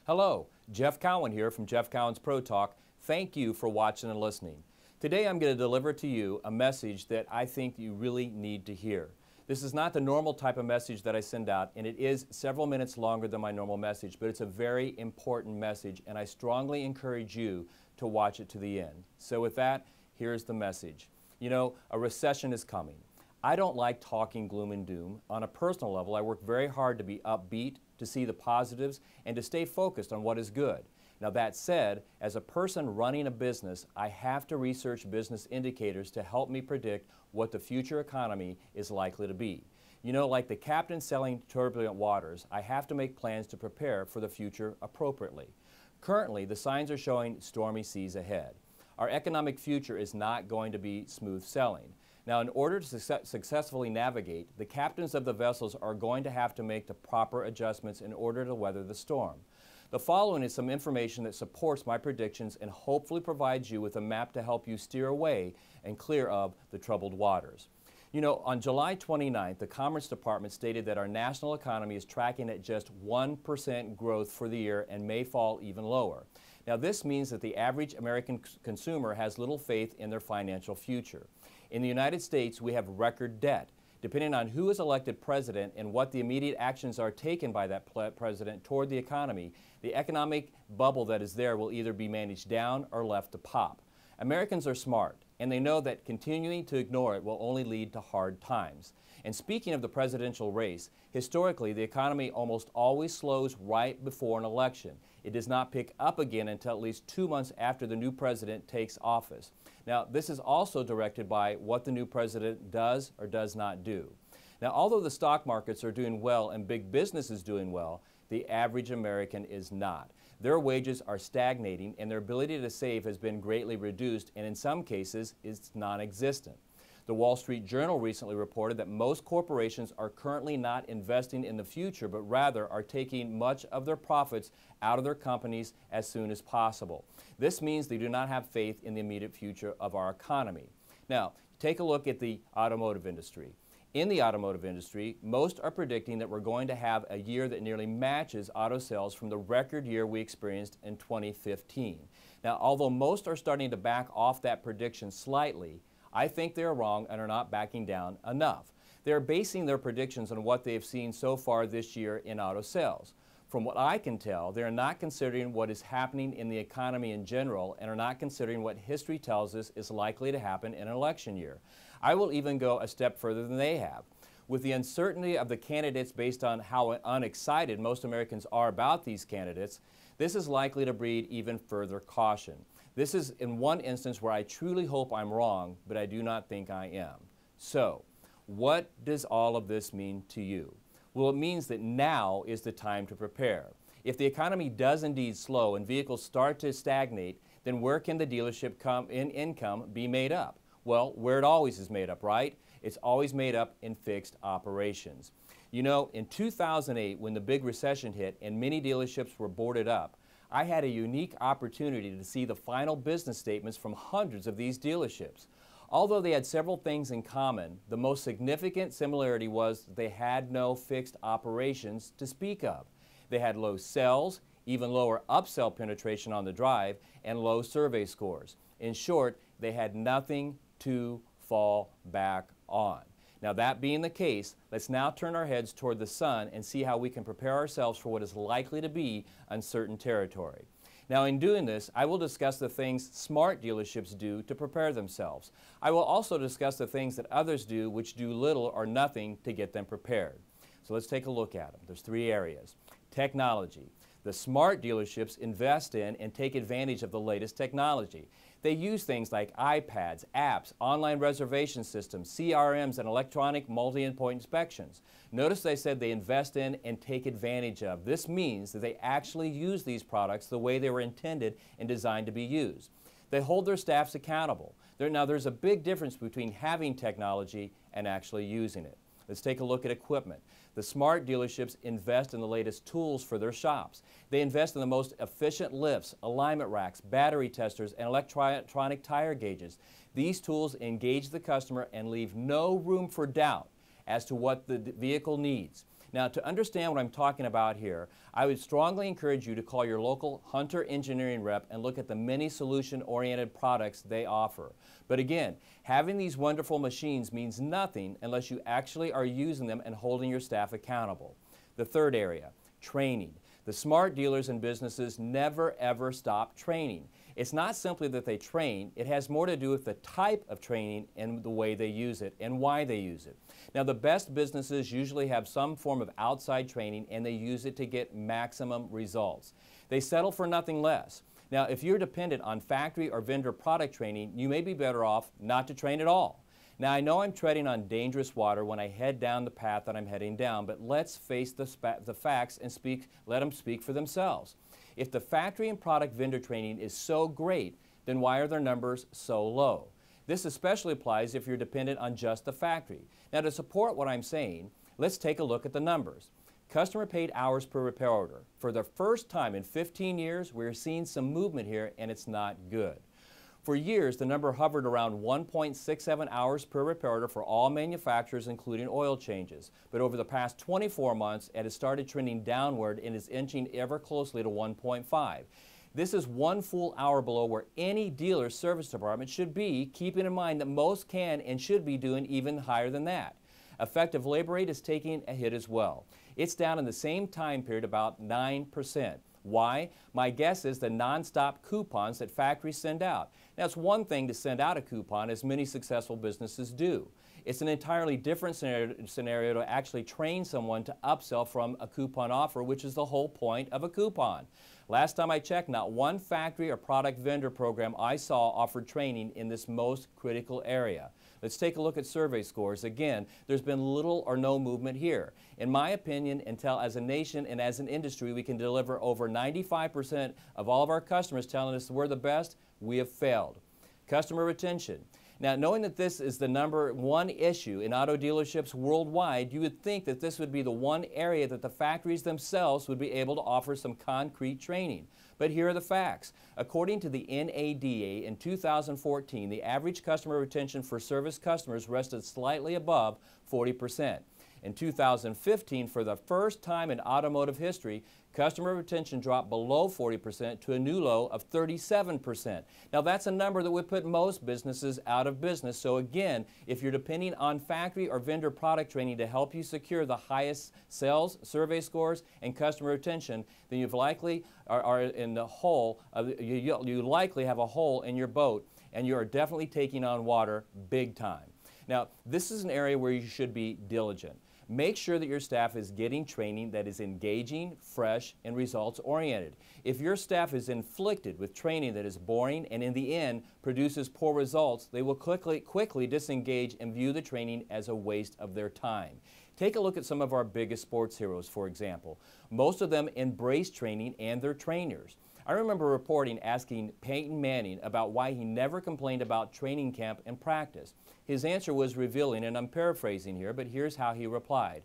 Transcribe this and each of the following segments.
Hello, Jeff Cowan here from Jeff Cowan's ProTalk. Thank you for watching and listening. Today I'm going to deliver to you a message that I think you really need to hear. This is not the normal type of message that I send out, and it is several minutes longer than my normal message, but it's a very important message, and I strongly encourage you to watch it to the end. So with that, here's the message. You know, a recession is coming. I don't like talking gloom and doom. On a personal level, I work very hard to be upbeat, to see the positives, and to stay focused on what is good. Now that said, as a person running a business, I have to research business indicators to help me predict what the future economy is likely to be. You know, like the captain sailing turbulent waters, I have to make plans to prepare for the future appropriately. Currently, the signs are showing stormy seas ahead. Our economic future is not going to be smooth sailing. Now, in order to successfully navigate, the captains of the vessels are going to have to make the proper adjustments in order to weather the storm. The following is some information that supports my predictions and hopefully provides you with a map to help you steer away and clear of the troubled waters. You know, on July 29th, the Commerce Department stated that our national economy is tracking at just 1% growth for the year and may fall even lower. Now, this means that the average American consumer has little faith in their financial future. In the United States, we have record debt. Depending on who is elected president and what the immediate actions are taken by that president toward the economy, the economic bubble that is there will either be managed down or left to pop. Americans are smart, and they know that continuing to ignore it will only lead to hard times. And speaking of the presidential race, historically the economy almost always slows right before an election. It does not pick up again until at least 2 months after the new president takes office. Now, this is also directed by what the new president does or does not do. Now, although the stock markets are doing well and big business is doing well, the average American is not. Their wages are stagnating and their ability to save has been greatly reduced, and in some cases is non-existent. The Wall Street Journal recently reported that most corporations are currently not investing in the future, but rather are taking much of their profits out of their companies as soon as possible. This means they do not have faith in the immediate future of our economy. Now, take a look at the automotive industry. In the automotive industry, most are predicting that we're going to have a year that nearly matches auto sales from the record year we experienced in 2015. Now, although most are starting to back off that prediction slightly, I think they're wrong and are not backing down enough. They're basing their predictions on what they've seen so far this year in auto sales. From what I can tell, they're not considering what is happening in the economy in general and are not considering what history tells us is likely to happen in an election year. I will even go a step further than they have. With the uncertainty of the candidates based on how unexcited most Americans are about these candidates, this is likely to breed even further caution. This is in one instance where I truly hope I'm wrong, but I do not think I am. So, what does all of this mean to you? Well, it means that now is the time to prepare. If the economy does indeed slow and vehicles start to stagnate, then where can the dealership income be made up? Well, where it always is made up, right? It's always made up in fixed operations. You know, in 2008, when the big recession hit and many dealerships were boarded up, I had a unique opportunity to see the final business statements from hundreds of these dealerships. Although they had several things in common, the most significant similarity was that they had no fixed operations to speak of. They had low sales, even lower upsell penetration on the drive, and low survey scores. In short, they had nothing to fall back on. Now, that being the case, let's now turn our heads toward the sun and see how we can prepare ourselves for what is likely to be uncertain territory. Now, in doing this, I will discuss the things smart dealerships do to prepare themselves. I will also discuss the things that others do which do little or nothing to get them prepared. So let's take a look at them. There's 3 areas. Technology. The smart dealerships invest in and take advantage of the latest technology. They use things like iPads, apps, online reservation systems, CRMs, and electronic multi-endpoint inspections. Notice I said they invest in and take advantage of. This means that they actually use these products the way they were intended and designed to be used. They hold their staffs accountable. Now, there's a big difference between having technology and actually using it. Let's take a look at equipment. The smart dealerships invest in the latest tools for their shops. They invest in the most efficient lifts, alignment racks, battery testers, and electronic tire gauges. These tools engage the customer and leave no room for doubt as to what the vehicle needs. Now, to understand what I'm talking about here, I would strongly encourage you to call your local Hunter engineering rep and look at the many solution-oriented products they offer. But again, having these wonderful machines means nothing unless you actually are using them and holding your staff accountable. The third area, training. The smart dealers and businesses never ever stop training. It's not simply that they train, it has more to do with the type of training and the way they use it and why they use it. Now, the best businesses usually have some form of outside training and they use it to get maximum results. They settle for nothing less. Now, if you're dependent on factory or vendor product training, you may be better off not to train at all. Now, I know I'm treading on dangerous water when I head down the path that I'm heading down, but let's face the facts and let them speak for themselves. If the factory and product vendor training is so great, then why are their numbers so low? This especially applies if you're dependent on just the factory. Now, to support what I'm saying, let's take a look at the numbers. Customer paid hours per repair order. For the first time in 15 years, we're seeing some movement here, and it's not good. For years, the number hovered around 1.67 hours per repair order for all manufacturers, including oil changes. But over the past 24 months, it has started trending downward and is inching ever closely to 1.5. This is 1 full hour below where any dealer's service department should be, keeping in mind that most can and should be doing even higher than that. Effective labor rate is taking a hit as well. It's down in the same time period about 9%. Why? My guess is the non-stop coupons that factories send out. Now, it's one thing to send out a coupon, as many successful businesses do. It's an entirely different scenario to actually train someone to upsell from a coupon offer, which is the whole point of a coupon. Last time I checked, not one factory or product vendor program I saw offered training in this most critical area. Let's take a look at survey scores. Again, there's been little or no movement here. In my opinion, until as a nation and as an industry we can deliver over 95% of all of our customers telling us we're the best, we have failed. Customer retention. Now, knowing that this is the #1 issue in auto dealerships worldwide, you would think that this would be the one area that the factories themselves would be able to offer some concrete training. But here are the facts. According to the NADA in 2014, the average customer retention for service customers rested slightly above 40%. In 2015, for the first time in automotive history, customer retention dropped below 40% to a new low of 37%. Now, that's a number that would put most businesses out of business. So again, if you're depending on factory or vendor product training to help you secure the highest sales, survey scores, and customer retention, then you've likely are in the hole. You likely have a hole in your boat, and you are definitely taking on water big time. Now, this is an area where you should be diligent. Make sure that your staff is getting training that is engaging, fresh, and results-oriented. If your staff is inflicted with training that is boring and in the end produces poor results, they will quickly disengage and view the training as a waste of their time. Take a look at some of our biggest sports heroes, for example. Most of them embrace training and their trainers. I remember reporting asking Peyton Manning about why he never complained about training camp and practice. His answer was revealing, and I'm paraphrasing here, but here's how he replied.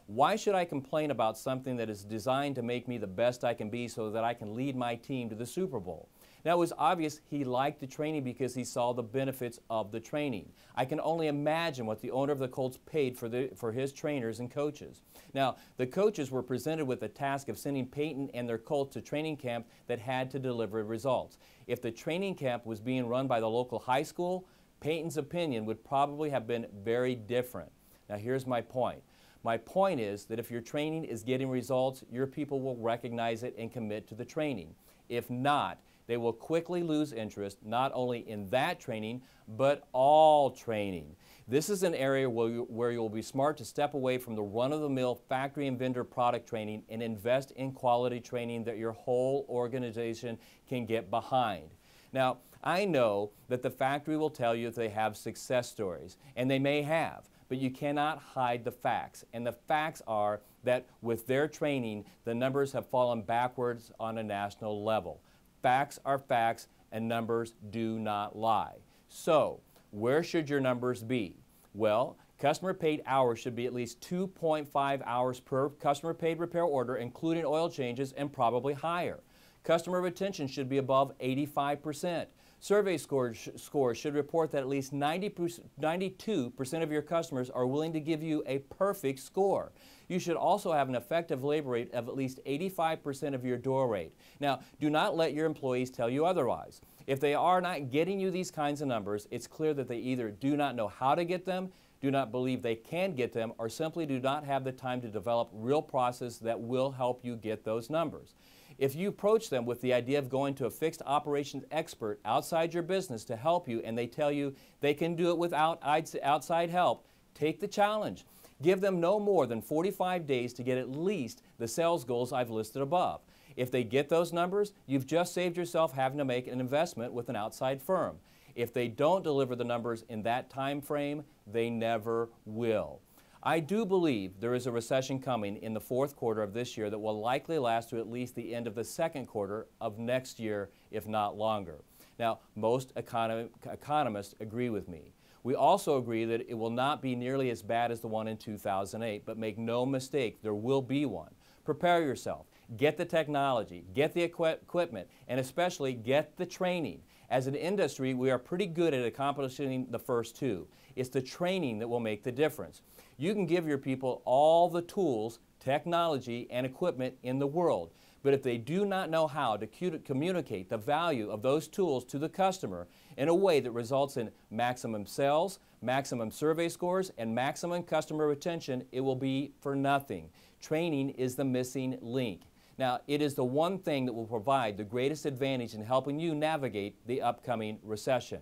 Why should I complain about something that is designed to make me the best I can be so that I can lead my team to the Super Bowl? Now, it was obvious he liked the training because he saw the benefits of the training. I can only imagine what the owner of the Colts paid for his trainers and coaches. Now, the coaches were presented with the task of sending Peyton and their Colts to training camp that had to deliver results. If the training camp was being run by the local high school, Peyton's opinion would probably have been very different. Now, here's my point. My point is that if your training is getting results, your people will recognize it and commit to the training. If not, they will quickly lose interest not only in that training, but all training. This is an area where you'll be smart to step away from the run-of-the-mill factory and vendor product training and invest in quality training that your whole organization can get behind. Now, I know that the factory will tell you if they have success stories, and they may have, but you cannot hide the facts. And the facts are that with their training, the numbers have fallen backwards on a national level. Facts are facts, and numbers do not lie. So, where should your numbers be? Well, customer paid hours should be at least 2.5 hours per customer paid repair order, including oil changes, and probably higher. Customer retention should be above 85%. Survey scores should report that at least 92% of your customers are willing to give you a perfect score. You should also have an effective labor rate of at least 85% of your door rate. Now, do not let your employees tell you otherwise. If they are not getting you these kinds of numbers, it's clear that they either do not know how to get them, do not believe they can get them, or simply do not have the time to develop real process that will help you get those numbers. If you approach them with the idea of going to a fixed operations expert outside your business to help you and they tell you they can do it without outside help, take the challenge. Give them no more than 45 days to get at least the sales goals I've listed above. If they get those numbers, you've just saved yourself having to make an investment with an outside firm. If they don't deliver the numbers in that time frame, they never will. I do believe there is a recession coming in the fourth quarter of this year that will likely last to at least the end of the second quarter of next year, if not longer. Now, most economists agree with me. We also agree that it will not be nearly as bad as the one in 2008, but make no mistake, there will be one. Prepare yourself. Get the technology, get the equipment, and especially get the training. As an industry, we are pretty good at accomplishing the first two. It's the training that will make the difference. You can give your people all the tools, technology, and equipment in the world, but if they do not know how to communicate the value of those tools to the customer in a way that results in maximum sales, maximum survey scores, and maximum customer retention, it will be for nothing. Training is the missing link. Now, it is the one thing that will provide the greatest advantage in helping you navigate the upcoming recession.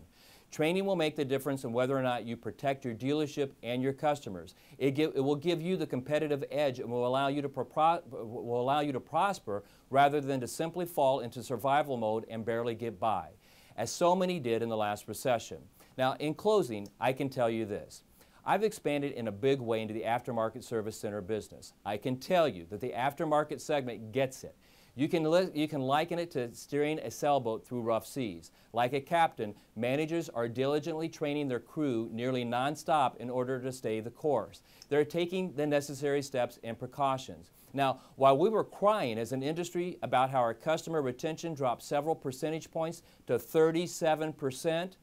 Training will make the difference in whether or not you protect your dealership and your customers. It will give you the competitive edge and will allow you to prosper rather than to simply fall into survival mode and barely get by, as so many did in the last recession. Now, in closing, I can tell you this. I've expanded in a big way into the aftermarket service center business. I can tell you that the aftermarket segment gets it. You can liken it to steering a sailboat through rough seas. Like a captain, managers are diligently training their crew nearly nonstop in order to stay the course. They're taking the necessary steps and precautions. Now, while we were crying as an industry about how our customer retention dropped several percentage points to 37%,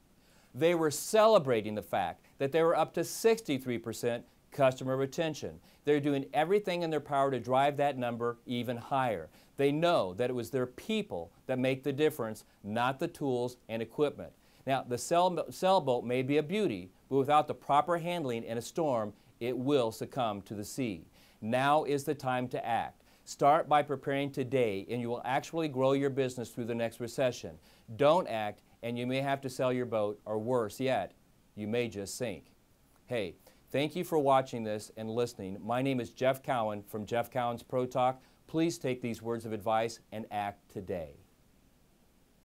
they were celebrating the fact that they were up to 63% customer retention. They're doing everything in their power to drive that number even higher. They know that it was their people that make the difference, not the tools and equipment. Now, the sailboat may be a beauty, but without the proper handling in a storm, it will succumb to the sea. Now is the time to act. Start by preparing today, and you will actually grow your business through the next recession. Don't act, and you may have to sell your boat, or worse yet, you may just sink. Hey, thank you for watching this and listening. My name is Jeff Cowan from Jeff Cowan's ProTalk. Please take these words of advice and act today.